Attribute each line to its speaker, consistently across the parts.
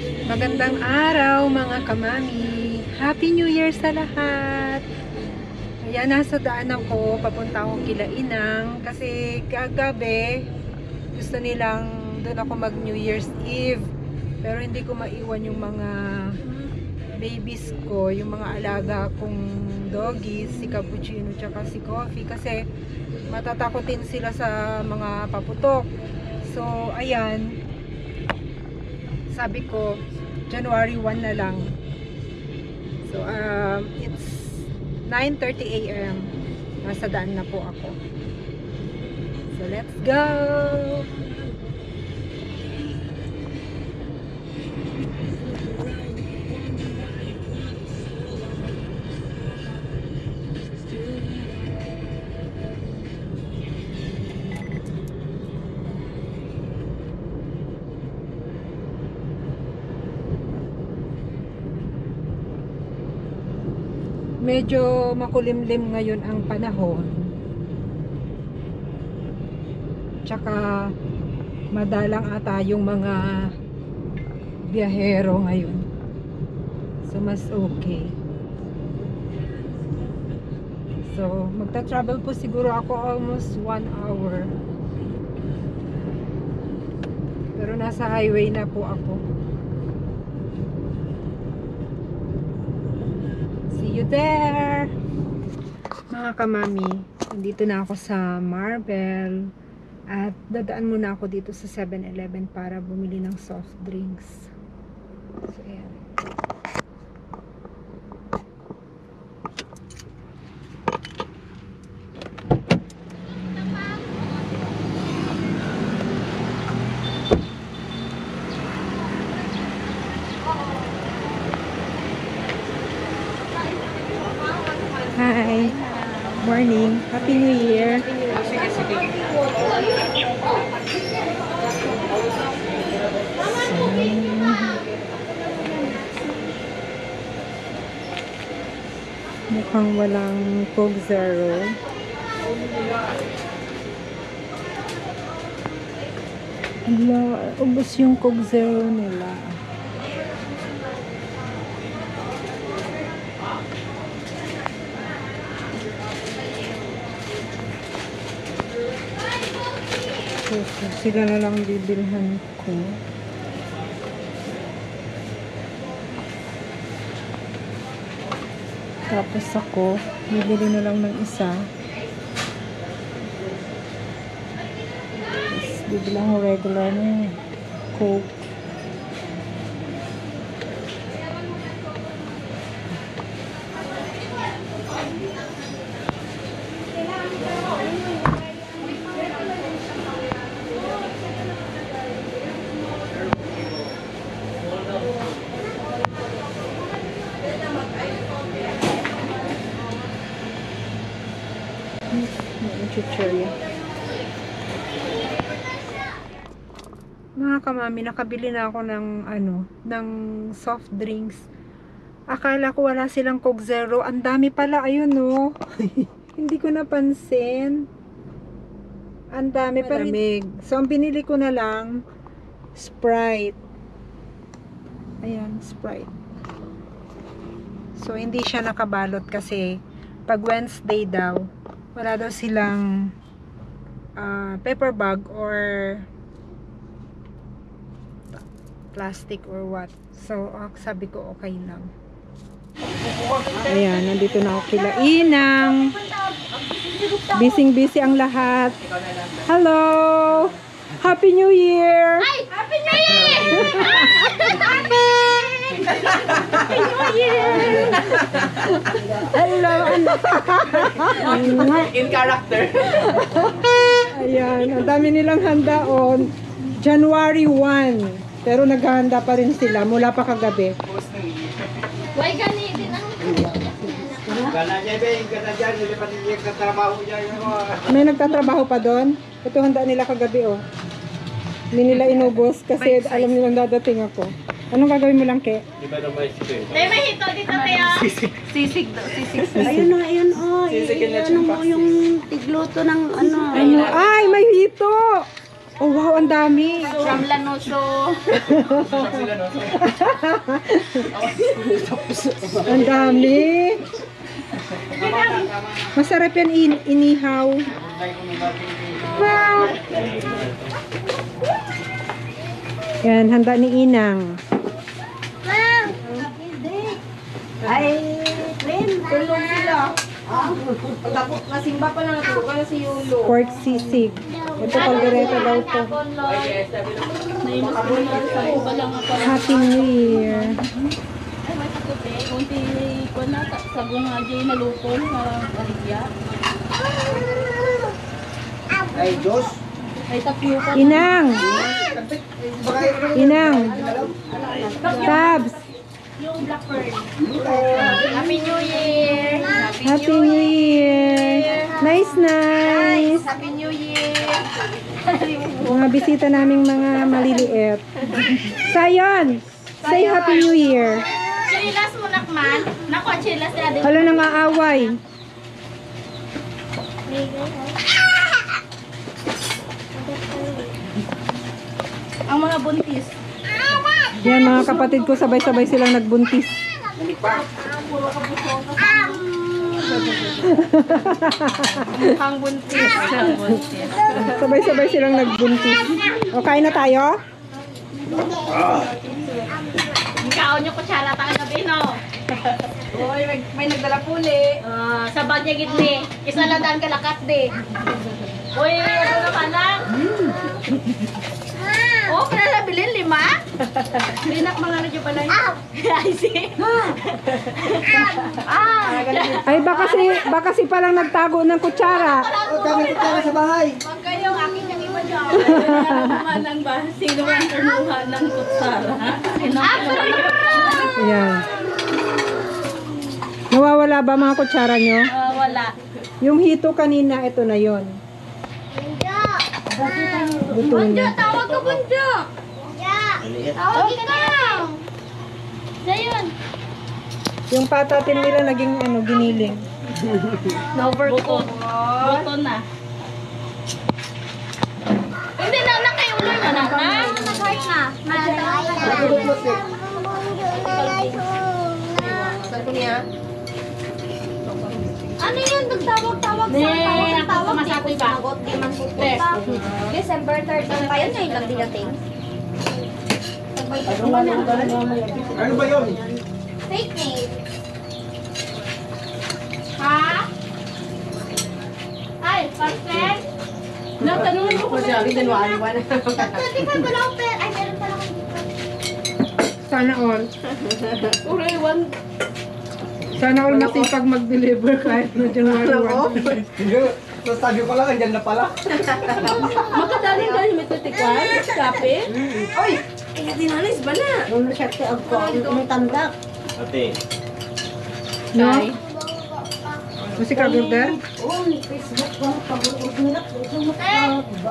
Speaker 1: Magandang araw mga kamami. Happy New Year sa lahat. Ayan, nasa daan ako. Papunta akong kila Inang. Kasi kagabi, gusto nilang doon ako mag New Year's Eve. Pero hindi ko maiwan yung mga babies ko, yung mga alaga kong doggies, si Cappuccino tsaka si Coffee. Kasi matatakotin sila sa mga paputok. So, ayan. Sabi ko, January 1 na lang. So, it's 9:30 AM. Nasa daan na po ako. So, let's go! Medyo makulimlim ngayon ang panahon. Tsaka madalang ata yung mga biyahero ngayon. So mas okay. So magta-travel po siguro ako almost 1 hour. Pero nasa highway na po ako. See you there! Mga kamami, nandito na ako sa Marvel at dadaan muna ako dito sa 7-Eleven para bumili ng soft drinks. So, ayan. Hi! Morning! Happy New Year!
Speaker 2: Sige, sige.
Speaker 1: Mukhang walang Coke Zero. Hala, ubos yung Coke Zero nila. So, sila na lang bibilhan ko. Tapos ako, bibili na lang ng isa. Tapos bibili ako regular na Coke. Chichirya. Mga kamami, nakabili na ako ng ng soft drinks. Akala ko wala silang Coke Zero. Ang dami pala, ayun no. Hindi ko napansin. Ang dami pa lamig. So ang binili ko na lang Sprite. Ayan, Sprite. So hindi siya nakabalot kasi pag Wednesday daw wala daw silang paper bag or plastic or what. So, sabi ko okay lang. Ayan, nandito na ako kila Inang. Busy-busy ang lahat. Hello! Happy New Year!
Speaker 3: Hi! Happy New Year! Happy! Happy New Year!
Speaker 1: Hello, anak!
Speaker 2: In character.
Speaker 1: Ayan, ang dami nilang handaon. January 1. Pero naghahanda pa rin sila mula pa kagabi.
Speaker 3: Why gani din ang
Speaker 2: Gana niya ba yung gana dyan, hindi pa niya katrabaho niya yung
Speaker 1: May nagtatrabaho pa doon. Ito handa nila kagabi oh. Hindi nila inubos kasi alam nilang dadating ako. Anong gagawin mo lang, Ke?
Speaker 2: Di ba naman si
Speaker 3: May mahito dito tayo.
Speaker 1: Sisig daw, sisig.
Speaker 4: Ayun o, ayun o.
Speaker 2: Sisig na
Speaker 4: Ano mo yung tigluto ng ano.
Speaker 1: Ay, may hito! Oh, wow, ang dami.
Speaker 3: From Lanoso.
Speaker 1: Ang dami. Masarap yan inihaw. Yan, handa ni Inang.
Speaker 3: Ay, Rin, tulong sila. Pagkapot, nasimba pa lang ito. Kaya si Yulo.
Speaker 1: Pork sisig. Ito, kaldereta daw to. Happy New Year.
Speaker 3: Kunti ko na sa bunga dyan nalupon sa Aligya.
Speaker 2: Ay, Diyos.
Speaker 3: Ay, tapioca.
Speaker 1: Inang! Inang! Tabs!
Speaker 3: Yung blackbird. Happy New Year!
Speaker 1: Happy New Year! Nice, nice!
Speaker 3: Happy New Year!
Speaker 1: Mga bisita naming mga maliliit. Sayon! Say Happy New Year!
Speaker 3: Chilas mo nakman. Naku, chilas na din.
Speaker 1: Hala nang aaway.
Speaker 3: Ang mga buntis.
Speaker 1: Yan, mga kapatid ko, sabay-sabay silang nagbuntis.
Speaker 3: Mukhang buntis.
Speaker 1: Sabay-sabay silang nagbuntis. O, kain na tayo?
Speaker 3: Ikaw nyo kutsara tayo gabi, no?
Speaker 4: Uy, may nagdala puli.
Speaker 3: Sa bagya gitni. Isa lang daan kalakat, di. Uy, ano naman lang? Oh, pala bilhin 5?
Speaker 4: Linak mga radyo pala yun.
Speaker 3: I see.
Speaker 1: Ay, baka si palang nagtago ng kutsara.
Speaker 2: Oh, kami kutsara sa bahay.
Speaker 4: Huwag kayo, akin yung iba dyan.
Speaker 3: Manang ba? Sino ang turnuhan ng kutsara?
Speaker 1: Ayan. Nawawala ba mga kutsara nyo?
Speaker 3: Wala.
Speaker 1: Yung hito kanina, ito na yon. Luto na.
Speaker 3: Tawag ka, Bunjo! Tawag ka! Ayun.
Speaker 1: Yung patatin nila naging giniling.
Speaker 3: Buto. Buto na. Hindi na, nakayuloy mo na. Nag-heart na. Ano yun? Nagtawag-tawag sa tawag. Masabi ba?
Speaker 4: Di man pupunta. December 3rd na kayo, ngayon lang dilating.
Speaker 2: Ano ba yun?
Speaker 4: Fake name.
Speaker 3: Ha? Ay, pastel? Natanungan mo ko siya.
Speaker 4: Pwede ka pala ako, ay meron pala akong
Speaker 1: Sana all.
Speaker 3: Uriwan.
Speaker 1: Sana all masipag mag-deliver kahit na January 1.
Speaker 2: Hindi, sabi ko lang, andyan na pala.
Speaker 3: Makadaling dahil may tutikan. Kape.
Speaker 4: Oy! Eh, dinalis ba na? Nung siya ako, may tandak.
Speaker 2: Ate.
Speaker 1: No? Kasi kagurder?
Speaker 4: Oo, may Facebook ko. Pag-uunat,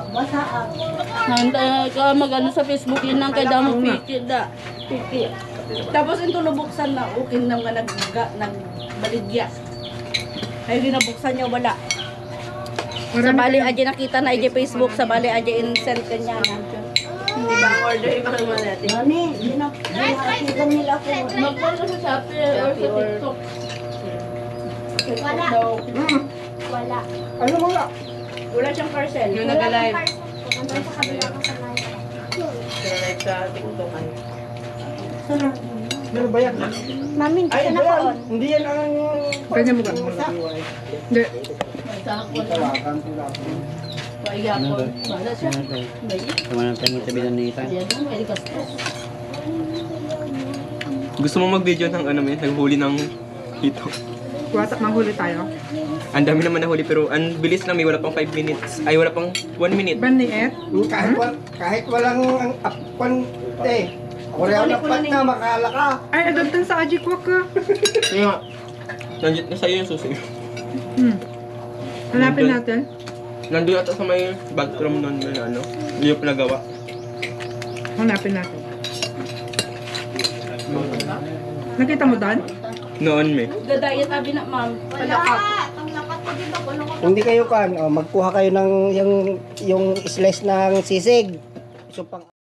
Speaker 4: basaan.
Speaker 3: Nanda ka magano sa Facebook yun ang kay damo piki da. Piki. Tapos ito nabuksan na ukin nang nagbaligya. Ay ginabuksan niya wala. Sa bali aja nakita na aja Facebook sa bali aja insent kanya na. Hindi ba order iba naman natin.
Speaker 4: Mami, nakakita nila ko.
Speaker 3: Magpano sa Shopee or sa TikTok.
Speaker 4: Wala. Wala.
Speaker 1: Ano wala?
Speaker 3: Wala siyang parcel. Yung
Speaker 4: Nag-live. Nandun sa kabila ko sa live.
Speaker 3: Nag sa TikTok ay.
Speaker 2: Ano ba yan?
Speaker 4: Mami, hindi
Speaker 2: Ay,
Speaker 4: ka
Speaker 2: ba yan?
Speaker 4: nakaon.
Speaker 2: Hindi yan ang...
Speaker 1: Kanya mo ba? Hindi.
Speaker 3: Sa ako
Speaker 2: Tawagan ko lang.
Speaker 3: paiyapon. Wala siya.
Speaker 5: Kemana tayo tabi ng nita?
Speaker 3: Ayan, may gastos.
Speaker 6: Gusto mo mag-video ng ano may naghuli ng hito?
Speaker 1: Wata, manghuli tayo.
Speaker 6: Ang dami naman nahuli pero ang bilis lang, may wala pang 5 minutes. Ay, wala pang 1 minute.
Speaker 1: Baniet?
Speaker 2: Kahit walang ang appan, wala ang apat na, makala ka.
Speaker 1: Ay, adoptan sa Ajikwak ka.
Speaker 6: Kaya nga, nandiyan na sa'yo yung susi.
Speaker 1: Hanapin natin.
Speaker 6: Nandun ata sa may bathroom nun na ano, hindi yung pinagawa.
Speaker 1: Hanapin natin. Nakita mo doon?
Speaker 6: Noon may.
Speaker 3: Gadaya tabi na ma'am. Palakap.
Speaker 4: Ang lakat ko, di ba? Kulong ko
Speaker 2: Kung di kayo kan, magkuha kayo ng yung slice ng sisig. So pang